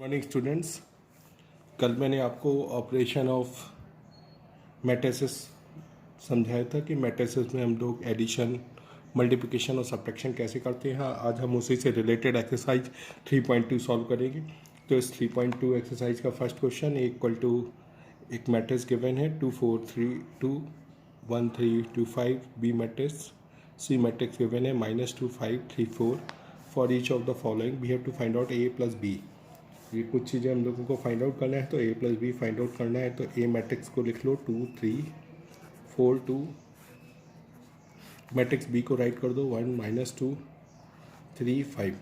Morning students. कल मैंने आपको ऑपरेशन ऑफ मैट्रिसेस समझाया था कि मैट्रिसेस में हम लोग एडिशन, मल्टीप्लिकेशन और सब्ट्रैक्शन कैसे करते हैं। आज हम उसी से रिलेटेड एक्सरसाइज 3.2 सॉल्व करेंगे। तो इस 3.2 एक्सरसाइज का फर्स्ट क्वेश्चन इक्वल टू एक मैट्रिक्स गिवन है 2 4 3 2 1 3 2 5, B matrix, C matrix given है -2 5 3 4। For each of the following we have to find out A plus B. ये कुछ चीज़ें हम लोगों को फाइंड आउट करना है, तो ए प्लस बी फाइंड आउट करना है। तो ए मैट्रिक्स को लिख लो 2 3 4 2, मैट्रिक्स बी को राइट कर दो 1 -2 3 5।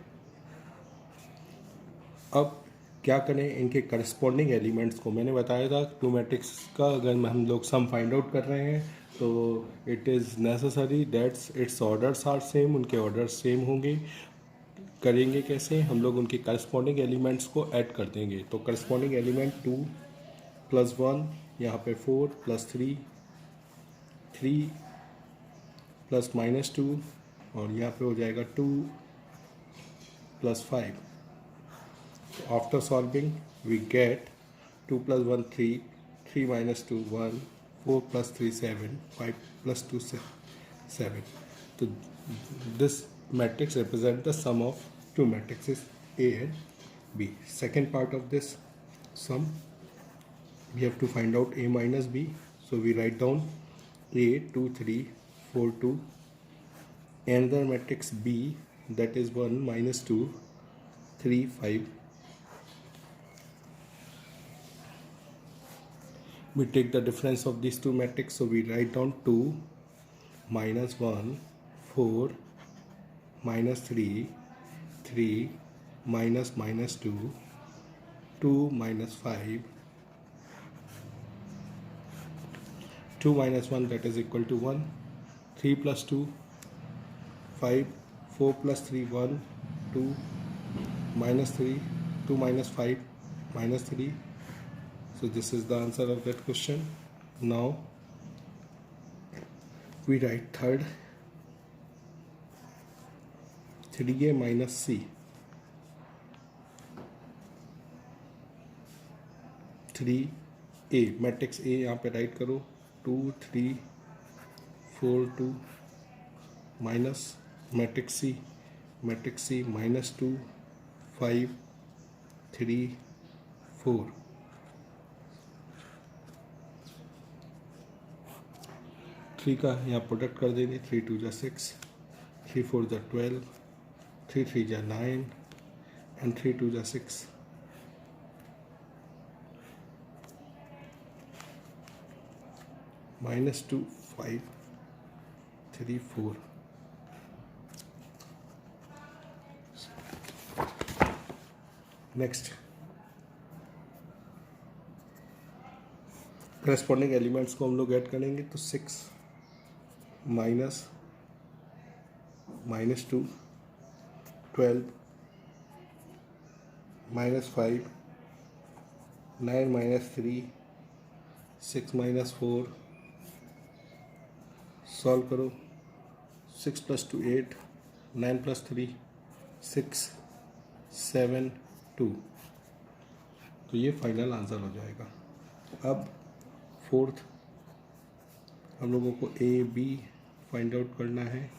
अब क्या करें, इनके करस्पॉन्डिंग एलिमेंट्स को मैंने बताया था टू मैट्रिक्स का अगर हम लोग सम फाइंड आउट कर रहे हैं तो it is necessary that's its orders are same, उनके ऑर्डर्स सेम होंगे। करेंगे कैसे, हम लोग उनके करस्पॉन्डिंग एलिमेंट्स को ऐड कर देंगे। तो करस्पॉन्डिंग एलिमेंट 2 + 1, यहाँ पे 4 + 3 3 + -2, और यहाँ पे हो जाएगा 2 + 5। After solving we get 2 + 1 3 3 - 2 1 4 + 3 7 5 + 2 7। तो this matrix represent the sum of two matrices A and B. Second part of this sum, we have to find out A minus B. So we write down A 2 3 4 2, another matrix B, that is 1 -2 3 5. We take the difference of these two matrices, so we write down 2 -1 4 -3 3 -2 2 -5 2 - 1, that is equal to 1 3 + 2 5 4 + 3 1 2 -3 2 - 5 -3. So this is the answer of that question. Now we write third 3A minus C. 3A matrix A यहाँ पे right करो 2 3 4 2 minus matrix C -2 5 3 4। 3 का यहाँ product कर देंगे 3 2 = 6 3 4 = 12 3 3 = 9 and 3 2 = 6। -2 5 3 4। Next corresponding elements को हम लोग ऐड करेंगे, तो 6 -2 12 -5 9 - 3 6 - 4। सॉल्व करो 6 + 2 8 9 + 3 6 7 2। तो ये फाइनल आंसर हो जाएगा। अब फोर्थ हम लोगों को ए बी फाइंड आउट करना है।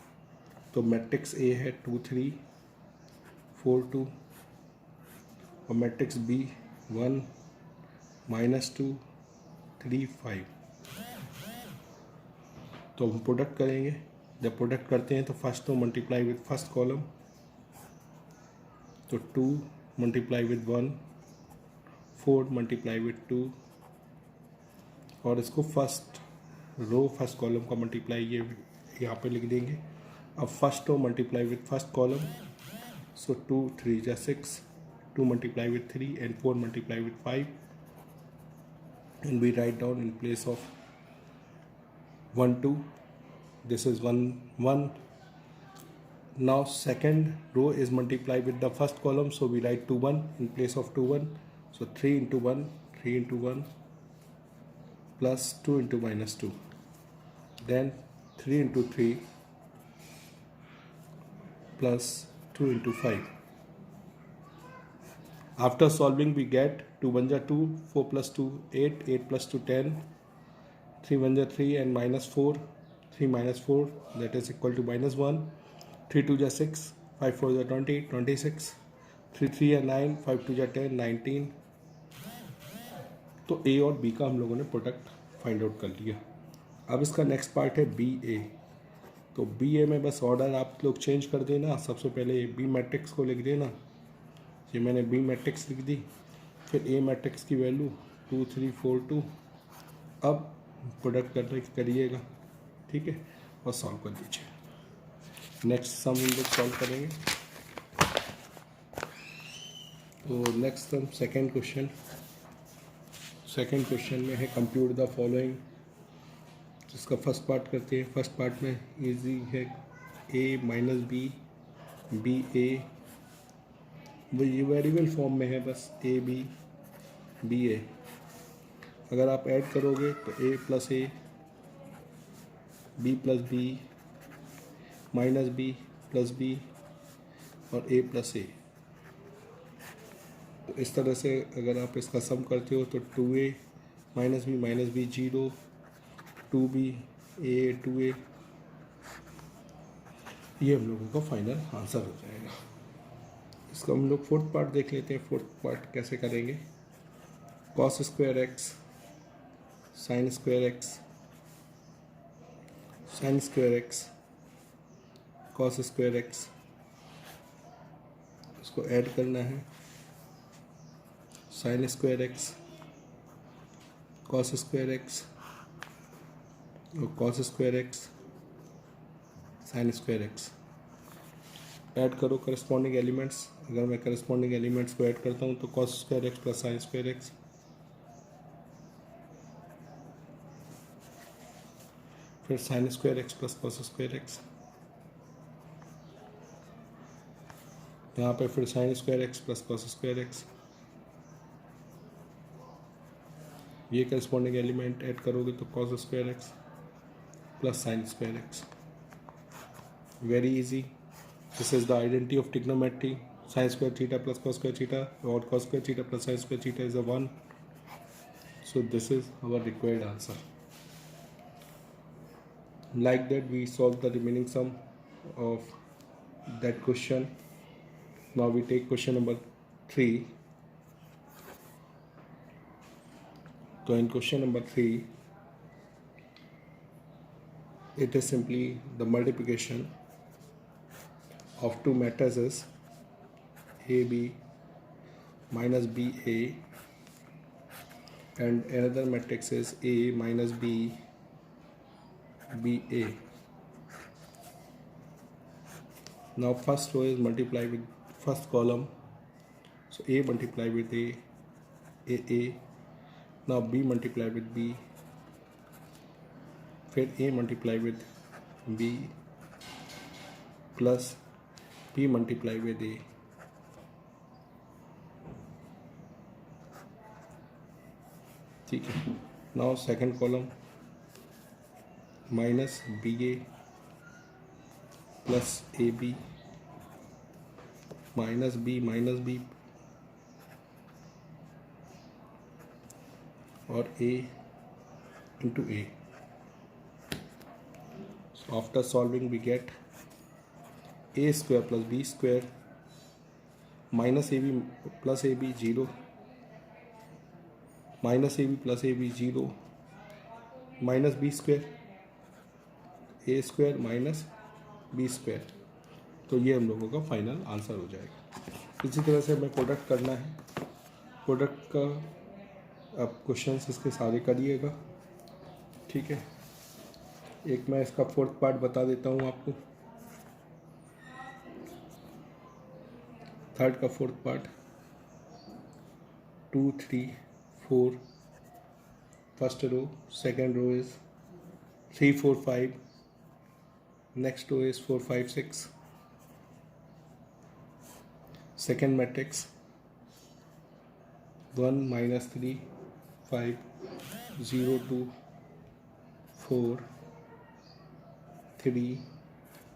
तो मैट्रिक्स ए है 2 3 4 2 और मैट्रिक्स बी 1 -2 3 5। तो हम प्रोडक्ट करेंगे। जब प्रोडक्ट करते हैं तो फर्स्ट तो मल्टीप्लाई विद फर्स्ट कॉलम, तो 2 × 1 4 × 2, और इसको फर्स्ट रो फर्स्ट कॉलम का मल्टीप्लाई ये यहाँ पे लिख देंगे। अब first row multiply with first column, so 2 3 = 6 2 × 3 and 4 × 5, and we write down in place of 1 2, this is 1 1. Now second row is multiplied with the first column, so we write 2 1 in place of 2 1. So 3 × 1 3 × 1 plus 2 × -2, then 3 × 3 plus 2 × 5. After solving we get 2 1 2, 4 + 2 8, 8 + 2 10, 3 1 3 and -4, 3 - 4 that is equal to -1, 3 2 6, 5 4 20, 26, 3 3 9, 5 2 10, 19। तो ए और B का हम लोगों ने product find out कर लिया। अब इसका नेक्स्ट पार्ट है बी ए। तो बी ए में बस ऑर्डर आप लोग चेंज कर देना। सबसे पहले बी मैट्रिक्स को लिख देना, ये मैंने बी मैट्रिक्स लिख दी। फिर ए मैट्रिक्स की वैल्यू 2 3 4 2। अब प्रोडक्ट करिएगा, ठीक है, और सॉल्व कर दीजिए। नेक्स्ट सम हम लोग सॉल्व करेंगे। तो नेक्स्ट सम सेकेंड क्वेश्चन में है कंप्यूट द फॉलोइंग। इसका फर्स्ट पार्ट करते हैं। फर्स्ट पार्ट में इजी है, a - b a, वो ये वेरिएबल फॉर्म में है, बस a b b a। अगर आप ऐड करोगे तो a + a, b + b, -b + b और a + a। तो इस तरह से अगर आप इसका सम करते हो तो 2a - b 0, 2b a 2a, ये हम लोगों का फाइनल आंसर हो जाएगा। इसका हम लोग फोर्थ पार्ट देख लेते हैं। फोर्थ पार्ट कैसे करेंगे। cos² x sin² x sin² x cos² x, इसको ऐड करना है। sin² x cos² x और cos² x sin² x। Add करो करस्पॉन्डिंग एलिमेंट्स। अगर मैं करस्पॉन्डिंग एलिमेंट्स को ऐड करता हूँ तो cos² x + sin² x, फिर sin² x + cos² x, यहाँ पे फिर sin² x + cos² x। ये करस्पॉन्डिंग एलिमेंट ऐड करोगे तो cos² x + sin² x। Very easy. This is the identity of trigonometry. sin² θ + cos² θ और cos² θ + sin² θ is a 1. So this is our required answer. Like that we solve the remaining sum of that question. Now we take question number 3. So in question number 3, it is simply the multiplication of two matrices AB minus BA and another matrix is A minus B BA. Now first row is multiplied with first column, so A multiplied with A. Now B multiplied with B, फिर A multiplied with B plus B multiplied with A. ठीक है। Now second column minus BA plus AB minus B और A into A. So after solving we get A square plus B square minus AB plus AB 0, minus AB plus AB 0, minus B square, A square minus B square। तो ये हम लोगों का final answer हो जाएगा। इसी तरह से हमें प्रोडक्ट करना है। प्रोडक्ट का अब क्वेश्चंस इसके सारे करिएगा, ठीक है। एक मैं इसका फोर्थ पार्ट बता देता हूँ आपको। थर्ड का fourth part 2 3 4, first row, second row is 3 4 5, next row is 4 5 6, second matrix 1 -3 5 0 2 4 3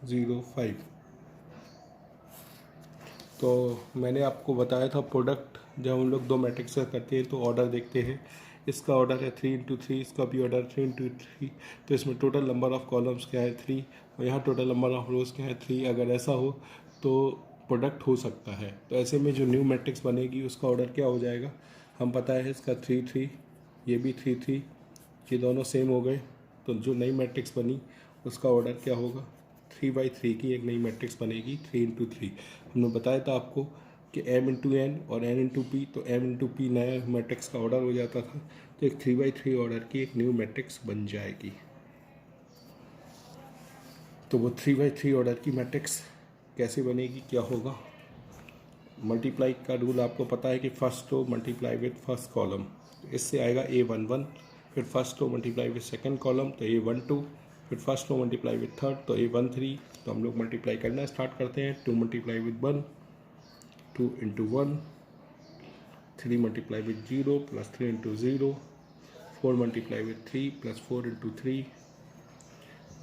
0 5। तो मैंने आपको बताया था प्रोडक्ट जब हम लोग दो मैट्रिक्स करते हैं तो ऑर्डर देखते हैं, इसका ऑर्डर है 3 × 3, इसका भी ऑर्डर 3 × 3, तो इसमें टोटल नंबर ऑफ़ कॉलम्स क्या है 3, और यहाँ टोटल नंबर ऑफ़ रोज क्या है 3। अगर ऐसा हो तो प्रोडक्ट हो सकता है। तो ऐसे में जो न्यू मैट्रिक्स बनेगी उसका ऑर्डर क्या हो जाएगा, हम पता है इसका 3 3, ये भी 3 3, ये दोनों सेम हो गए। तो जो नई मैट्रिक्स बनी उसका ऑर्डर क्या होगा, 3 × 3 की एक नई मैट्रिक्स बनेगी 3 × 3। हमने बताया था आपको कि m×n और n×p, तो m×p नया मैट्रिक्स का ऑर्डर हो जाता था, तो एक 3 × 3 ऑर्डर की एक न्यू मैट्रिक्स बन जाएगी। तो वो 3 × 3 ऑर्डर की मैट्रिक्स कैसे बनेगी, क्या होगा, मल्टीप्लाई का रूल आपको पता है कि first row multiply with first column, इससे आएगा a11, फिर first row multiply with second column तो a12, फिर first row multiply with third तो a13। तो हम लोग मल्टीप्लाई करना स्टार्ट करते हैं। 2 multiply with 1, 2 × 1, 3 multiply with 0 plus 3 × 0, 4 multiply with 3 plus 4 × 3,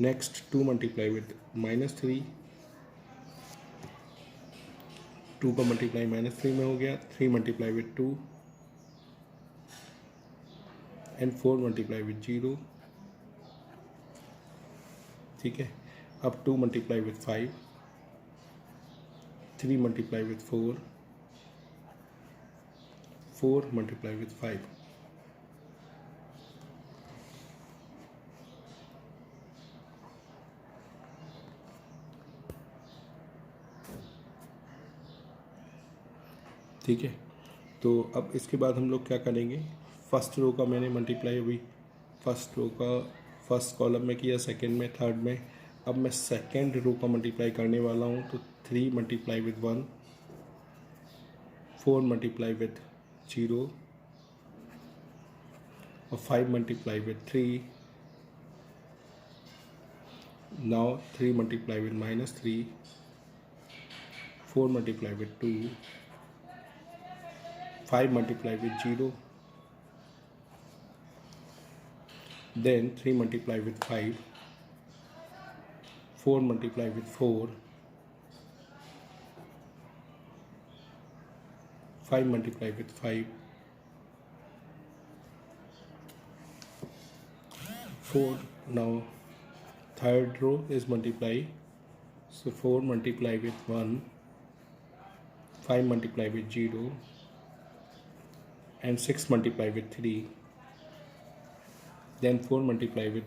next 2 multiply with -3, 2 का मल्टीप्लाई -3 में हो गया, 3 multiply with 2 and 4 multiply with 0। ठीक है, अब 2 multiply with 5, 3 multiply with 4, 4 multiply with 5। ठीक है, तो अब इसके बाद हम लोग क्या करेंगे, फर्स्ट रो का मैंने मल्टीप्लाई अभी फर्स्ट रो का फर्स्ट कॉलम में किया, सेकंड में, थर्ड में। अब मैं सेकंड रो का मल्टीप्लाई करने वाला हूँ, तो 3 मल्टीप्लाई विथ 1, 4 मल्टीप्लाई विथ 0 और 5 multiply with 3। Now 3 multiply with -3, 4 multiply with 2, 5 multiply with 0, then 3 multiply with 5, 4 multiply with 4, 5 multiply with 5, 4. Now third row is multiply, so 4 multiply with 1, 5 multiply with 0 and 6 multiply with 3, then 4 multiply with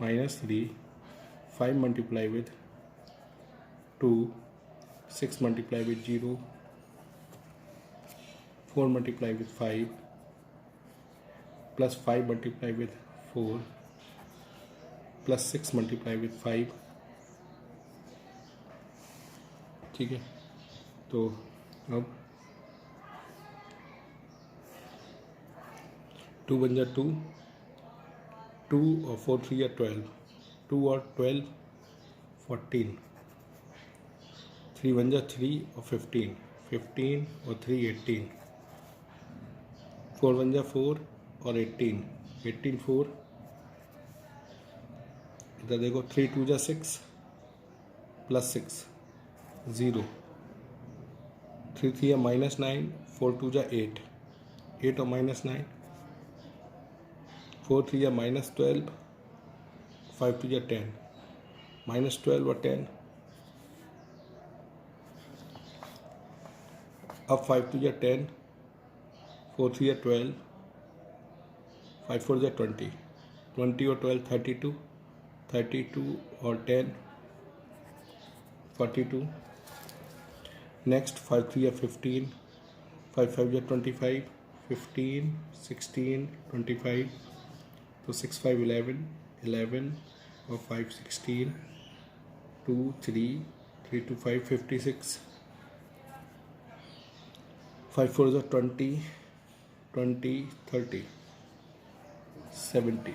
-3, 5 multiply with 2, 6 multiply with 0, 4 multiply with 5 plus 5 multiply with 4 plus 6 multiply with 5। ठीक है, तो अब 2 बन जा 2, 2 और 4 3 या 12, 2 और 12 14, 3 बन जा 3 और 15, 15 और 3 18, 4 बन जा 4 और 18, 18 4, इधर देखो 3 2 जा 6 प्लस 6 0, 3 3 या -9, 4 2 जा 8, 8 और -9, 4 3 या -12, 5 2 या 10, -12 और 10, अब 5 2 या 10, 4 3 या 12, 5 4 या 20, 20 और 12 32, 32 और 10 42, नेक्स्ट 5 3 या 15, 5 5 या 25, 15 16 25, तो 6 5 11, 11 और 5 16, 2 3, 3 2 5 56, 5 4 is 20, 20 30, 70।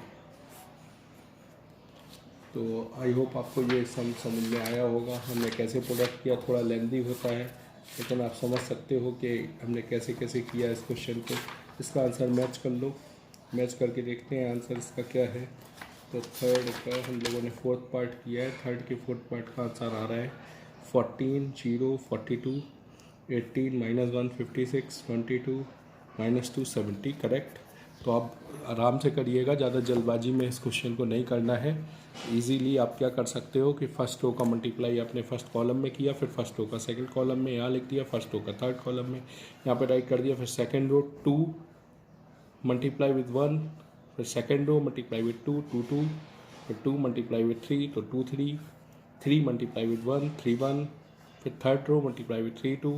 तो आई होप आपको ये समझ में आया होगा हमने कैसे प्रोडक्ट किया। थोड़ा लेंदी होता है लेकिन आप समझ सकते हो कि हमने कैसे कैसे किया इस क्वेश्चन को। इसका आंसर मैच कर लो, मैच करके देखते हैं आंसर इसका क्या है। तो थर्ड का हम लोगों ने फोर्थ पार्ट किया है, थर्ड के फोर्थ पार्ट का आंसर आ रहा है 14 0 42, 18 माइनस 1 56, 22 माइनस 2 70, करेक्ट। तो आप आराम से करिएगा, ज़्यादा जल्दबाजी में इस क्वेश्चन को नहीं करना है। इजीली आप क्या कर सकते हो कि फर्स्ट रो का मल्टीप्लाई आपने फर्स्ट कॉलम में किया, फिर फर्स्ट रो का सेकंड कॉलम में यहाँ लिख दिया, फर्स्ट रो का थर्ड कॉलम में यहाँ पे राइट कर दिया, फिर सेकंड रो 2 मल्टीप्लाई विद 1, फिर सेकंड रो मल्टीप्लाई विद 2 2 2, फिर 2 मल्टीप्लाई विद 3 तो 2 3, 3 मल्टीप्लाई विद 1 3 1, फिर थर्ड रो मल्टीप्लाई विद 3 2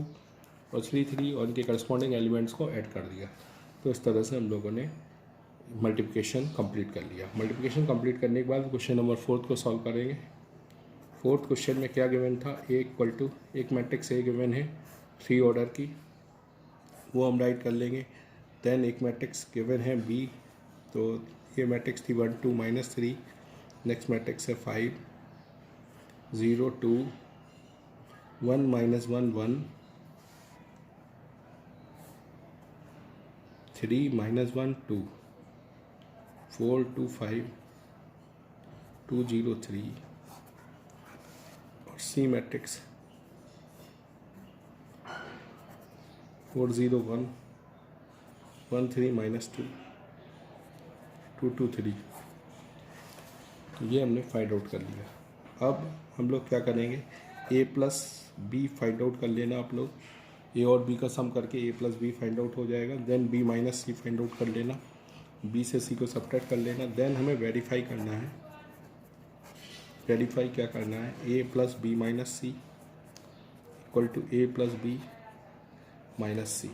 और 3 3 और इनके करस्पॉन्डिंग एलिमेंट्स को ऐड कर दिया। तो इस तरह से हम लोगों ने मल्टीप्लिकेशन कंप्लीट कर लिया। मल्टीप्लिकेशन कंप्लीट करने के बाद क्वेश्चन नंबर 4 को सॉल्व करेंगे। फोर्थ क्वेश्चन में क्या गिवन था, ए इक्वल टू एक मैट्रिक्स ए गिवन है 3 ऑर्डर की, वो हम राइट कर लेंगे। देन एक मैट्रिक्स गिवन है बी, तो ये मैट्रिक्स थी 1 2 माइनस 3, नेक्स्ट मैट्रिक्स है 5 0 2 1 माइनस 1 1 3 माइनस 1 2 4 2 5 2 0 3 और सी मैट्रिक्स 4 0 1 1 3 माइनस 2 2 2 3। तो ये हमने फाइंड आउट कर लिया। अब हम लोग क्या करेंगे, ए प्लस बी फाइंड आउट कर लेना आप लोग। ए और बी का सम करके ए प्लस बी फाइंड आउट हो जाएगा। देन बी माइनस सी फाइंड आउट कर लेना, बी से सी को सब्ट्रैक्ट कर लेना। देन हमें वेरीफाई करना है। वेरीफाई क्या करना है, A plus B minus C equal to A plus B minus C.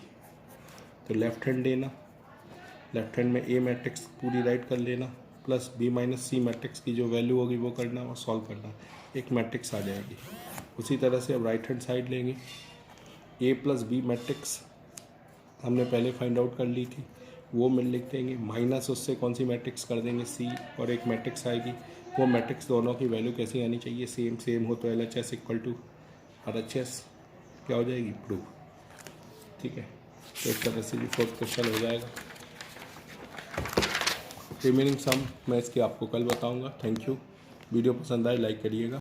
तो लेफ्ट हैंड लेना, लेफ्ट हैंड में ए मैट्रिक्स पूरी राइट कर लेना, plus B minus C matrix की जो वैल्यू होगी वो करना और सॉल्व करना, एक मैट्रिक्स आ जाएगी। उसी तरह से अब राइट हैंड साइड लेंगे, ए प्लस बी मैट्रिक्स हमने पहले फाइंड आउट कर ली थी, वो मिल लिख देंगे, माइनस उससे कौन सी मैट्रिक्स कर देंगे सी, और एक मैट्रिक्स आएगी। वो मैट्रिक्स दोनों की वैल्यू कैसी आनी चाहिए, सेम सेम हो तो LHS इक्वल टू RHS क्या हो जाएगी, प्रूव। ठीक है, तो इस तरह से भी फोर्थ क्वेश्चन हो जाएगा। रिमेनिंग सम मैं इसके आपको कल बताऊंगा। Thank you. वीडियो पसंद आए लाइक करिएगा।